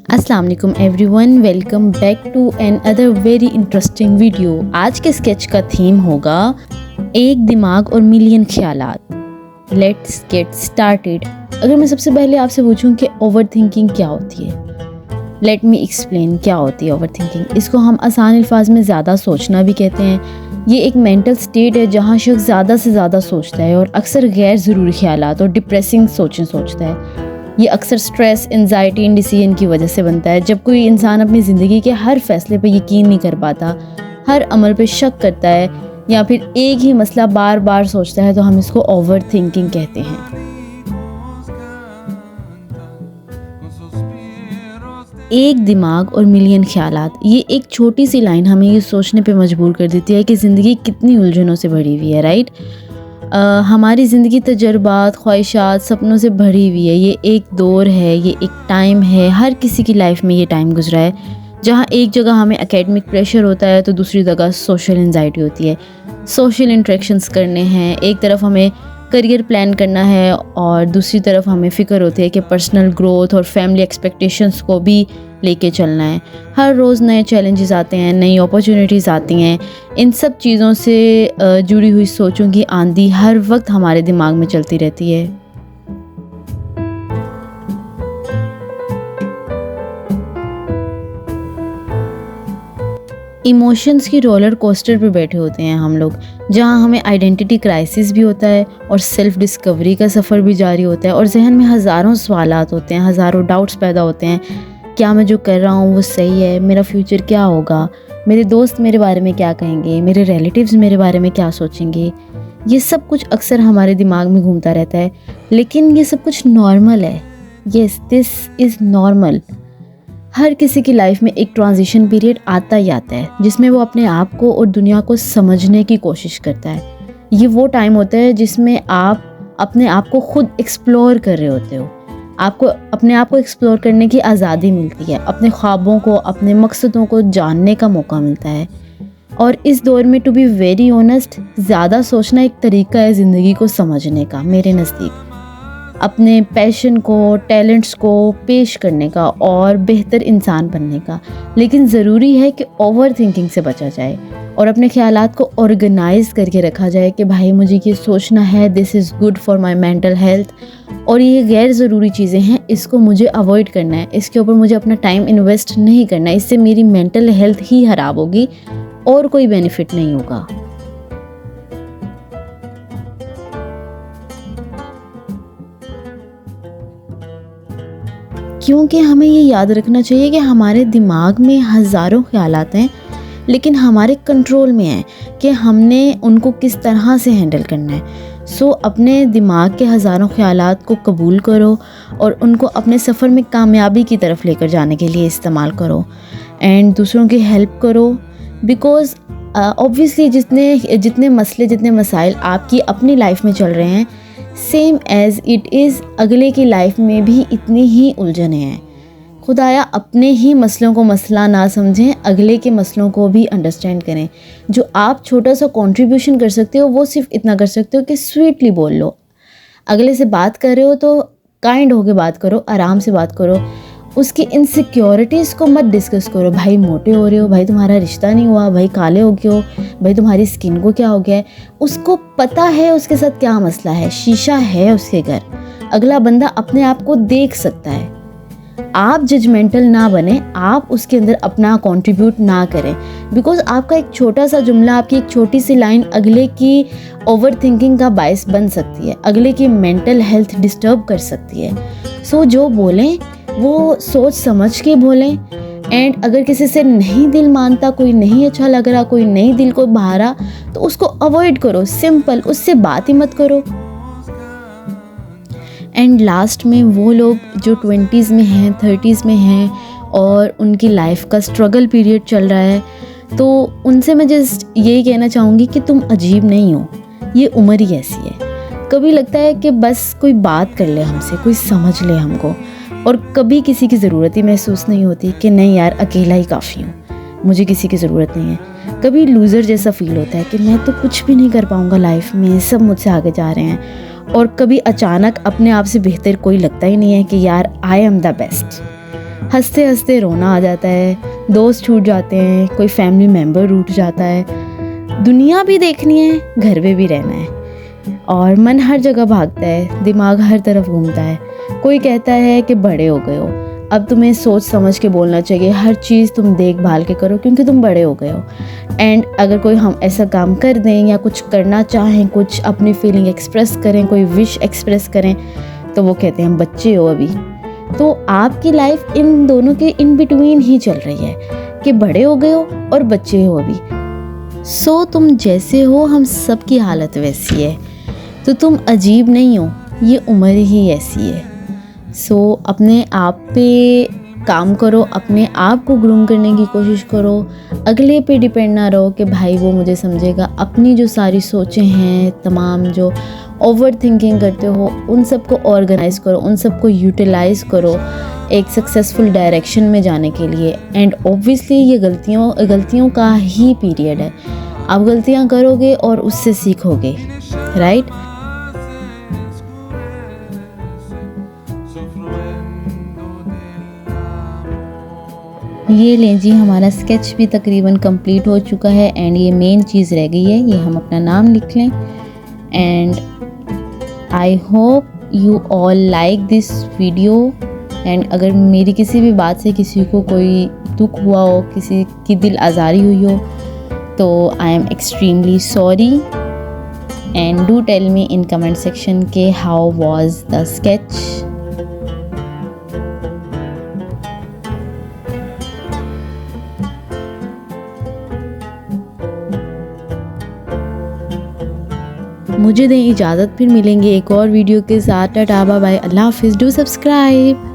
अस्सलाम वालेकुम everyone, welcome back to another very interesting video. आज के स्केच का थीम होगा एक दिमाग और मिलियन ख्यालात। Let's get started. अगर मैं सबसे पहले आपसे पूछूं कि ओवर थिंकिंग क्या होती है, लेट मी एक्सप्लेन क्या होती है ओवर थिंकिंग। इसको हम आसान अल्फाज में ज़्यादा सोचना भी कहते हैं। ये एक मेंटल स्टेट है जहाँ शख्स ज़्यादा से ज़्यादा सोचता है और अक्सर गैर ज़रूरी ख्यालात और डिप्रेसिंग सोचता है। ये अक्सर स्ट्रेस, एंजाइटी, इंडिसीजन की वजह से बनता है। जब कोई इंसान अपनी ज़िंदगी के हर फैसले पर यकीन नहीं कर पाता, हर अमल पे शक करता है या फिर एक ही मसला बार बार सोचता है, तो हम इसको ओवर थिंकिंग कहते हैं। एक दिमाग और मिलियन ख्यालात, ये एक छोटी सी लाइन हमें ये सोचने पे मजबूर कर देती है कि ज़िंदगी कितनी उलझनों से भरी हुई है। राइट, हमारी ज़िंदगी तजर्बात, ख्वाहिशात, सपनों से भरी हुई है। ये एक दौर है, ये एक टाइम है। हर किसी की लाइफ में ये टाइम गुजरा है जहाँ एक जगह हमें एकेडमिक प्रेशर होता है तो दूसरी जगह सोशल एंजाइटी होती है। सोशल इंटरेक्शंस करने हैं, एक तरफ हमें करियर प्लान करना है और दूसरी तरफ हमें फ़िक्र होती है कि पर्सनल ग्रोथ और फैमिली एक्सपेक्टेशंस को भी लेके चलना है। हर रोज़ नए चैलेंजेस आते हैं, नई अपॉर्चुनिटीज़ आती हैं। इन सब चीज़ों से जुड़ी हुई सोचों की आंधी हर वक्त हमारे दिमाग में चलती रहती है। इमोशंस की रोलर कोस्टर पे बैठे होते हैं हम लोग, जहाँ हमें आइडेंटिटी क्राइसिस भी होता है और सेल्फ डिस्कवरी का सफ़र भी जारी होता है और जहन में हज़ारों सवालात होते हैं, हज़ारों डाउट्स पैदा होते हैं। क्या मैं जो कर रहा हूँ वो सही है? मेरा फ्यूचर क्या होगा? मेरे दोस्त मेरे बारे में क्या कहेंगे? मेरे रिलेटिव्स मेरे बारे में क्या सोचेंगे? ये सब कुछ अक्सर हमारे दिमाग में घूमता रहता है, लेकिन ये सब कुछ नॉर्मल है। Yes, this is normal. हर किसी की लाइफ में एक ट्रांजिशन पीरियड आता ही आता है जिसमें वो अपने आप को और दुनिया को समझने की कोशिश करता है। ये वो टाइम होता है जिसमें आप अपने आप को खुद एक्सप्लोर कर रहे होते हो। आपको अपने आप को एक्सप्लोर करने की आज़ादी मिलती है, अपने ख्वाबों को, अपने मकसदों को जानने का मौका मिलता है। और इस दौर में टू बी वेरी ऑनेस्ट, ज़्यादा सोचना एक तरीका है ज़िंदगी को समझने का, मेरे नज़दीक। अपने पैशन को, टैलेंट्स को पेश करने का और बेहतर इंसान बनने का। लेकिन ज़रूरी है कि ओवर थिंकिंग से बचा जाए और अपने ख्यालात को ऑर्गेनाइज करके रखा जाए कि भाई मुझे ये सोचना है, this is good for my mental health, और ये गैर ज़रूरी चीज़ें हैं, इसको मुझे अवॉइड करना है, इसके ऊपर मुझे अपना टाइम इन्वेस्ट नहीं करना है, इससे मेरी मेंटल हेल्थ ही ख़राब होगी और कोई बेनिफिट नहीं होगा। क्योंकि हमें ये याद रखना चाहिए कि हमारे दिमाग में हज़ारों ख्यालात हैं, लेकिन हमारे कंट्रोल में है कि हमने उनको किस तरह से हैंडल करना है। सो अपने दिमाग के हज़ारों ख्यालात को कबूल करो और उनको अपने सफ़र में कामयाबी की तरफ लेकर जाने के लिए इस्तेमाल करो एंड दूसरों की हेल्प करो। बिकॉज़ ऑब्वियसली जितने मसले, जितने मसाइल आपकी अपनी लाइफ में चल रहे हैं, सेम एज़ इट इज़ अगले की लाइफ में भी इतनी ही उलझने हैं। खुदाया अपने ही मसलों को मसला ना समझें, अगले के मसलों को भी अंडरस्टैंड करें। जो आप छोटा सा कंट्रीब्यूशन कर सकते हो वो सिर्फ इतना कर सकते हो कि स्वीटली बोल लो। अगले से बात कर रहे हो तो काइंड होके बात करो, आराम से बात करो। उसकी इनसिक्योरिटीज़ को मत डिस्कस करो। भाई मोटे हो रहे हो, भाई तुम्हारा रिश्ता नहीं हुआ, भाई काले हो गए हो, भाई तुम्हारी स्किन को क्या हो गया है। उसको पता है उसके साथ क्या मसला है, शीशा है उसके घर, अगला बंदा अपने आप को देख सकता है। आप जजमेंटल ना बने, आप उसके अंदर अपना कंट्रीब्यूट ना करें। बिकॉज आपका एक छोटा सा जुमला, आपकी एक छोटी सी लाइन अगले की ओवर थिंकिंग का बायस बन सकती है, अगले की मेंटल हेल्थ डिस्टर्ब कर सकती है। सो जो बोलें वो सोच समझ के बोलें। एंड अगर किसी से नहीं दिल मानता, कोई नहीं अच्छा लग रहा, कोई नहीं दिल को भा रहा, तो उसको अवॉइड करो। सिंपल, उससे बात ही मत करो। एंड लास्ट में वो लोग जो 20s में हैं, 30s में हैं और उनकी लाइफ का स्ट्रगल पीरियड चल रहा है, तो उनसे मैं जस्ट यही कहना चाहूँगी कि तुम अजीब नहीं हो, ये उम्र ही ऐसी है। कभी लगता है कि बस कोई बात कर ले हमसे, कोई समझ ले हमको, और कभी किसी की ज़रूरत ही महसूस नहीं होती कि नहीं यार अकेला ही काफ़ी हूँ, मुझे किसी की ज़रूरत नहीं है। कभी लूज़र जैसा फील होता है कि मैं तो कुछ भी नहीं कर पाऊँगा लाइफ में, सब मुझसे आगे जा रहे हैं। और कभी अचानक अपने आप से बेहतर कोई लगता ही नहीं है कि यार आई एम द बेस्ट। हंसते हंसते रोना आ जाता है, दोस्त छूट जाते हैं, कोई फैमिली मेम्बर रूठ जाता है। दुनिया भी देखनी है, घर में भी रहना है और मन हर जगह भागता है, दिमाग हर तरफ घूमता है। कोई कहता है कि बड़े हो गए हो, अब तुम्हें सोच समझ के बोलना चाहिए, हर चीज़ तुम देखभाल के करो क्योंकि तुम बड़े हो गए हो। एंड अगर कोई हम ऐसा काम कर दें या कुछ करना चाहें, कुछ अपनी फीलिंग एक्सप्रेस करें, कोई विश एक्सप्रेस करें, तो वो कहते हैं बच्चे हो अभी। तो आपकी लाइफ इन दोनों के इन बिटवीन ही चल रही है कि बड़े हो गए हो और बच्चे हो अभी। सो तुम जैसे हो, हम सब की हालत वैसी है, तो तुम अजीब नहीं हो, ये उम्र ही ऐसी है। सो अपने आप पे काम करो, अपने आप को ग्रूम करने की कोशिश करो, अगले पे डिपेंड ना रहो कि भाई वो मुझे समझेगा। अपनी जो सारी सोचें हैं, तमाम जो ओवर थिंकिंग करते हो, उन सब को ऑर्गेनाइज़ करो, उन सब को यूटिलाइज़ करो एक सक्सेसफुल डायरेक्शन में जाने के लिए। एंड ऑब्वियसली ये गलतियों का ही पीरियड है। आप गलतियाँ करोगे और उससे सीखोगे, राइट। ये लें जी, हमारा स्केच भी तकरीबन कंप्लीट हो चुका है एंड ये मेन चीज़ रह गई है, ये हम अपना नाम लिख लें। And I hope you all like this video. And अगर मेरी किसी भी बात से किसी को कोई दुख हुआ हो, किसी की दिल आज़ारी हुई हो, तो I am extremely sorry. And do tell me in comment section के हाउ वाज द स्केच। मुझे दें इजाज़त, फिर मिलेंगे एक और वीडियो के साथ। टाटा बाय बाय, अल्लाह हाफिज़, डू सब्सक्राइब।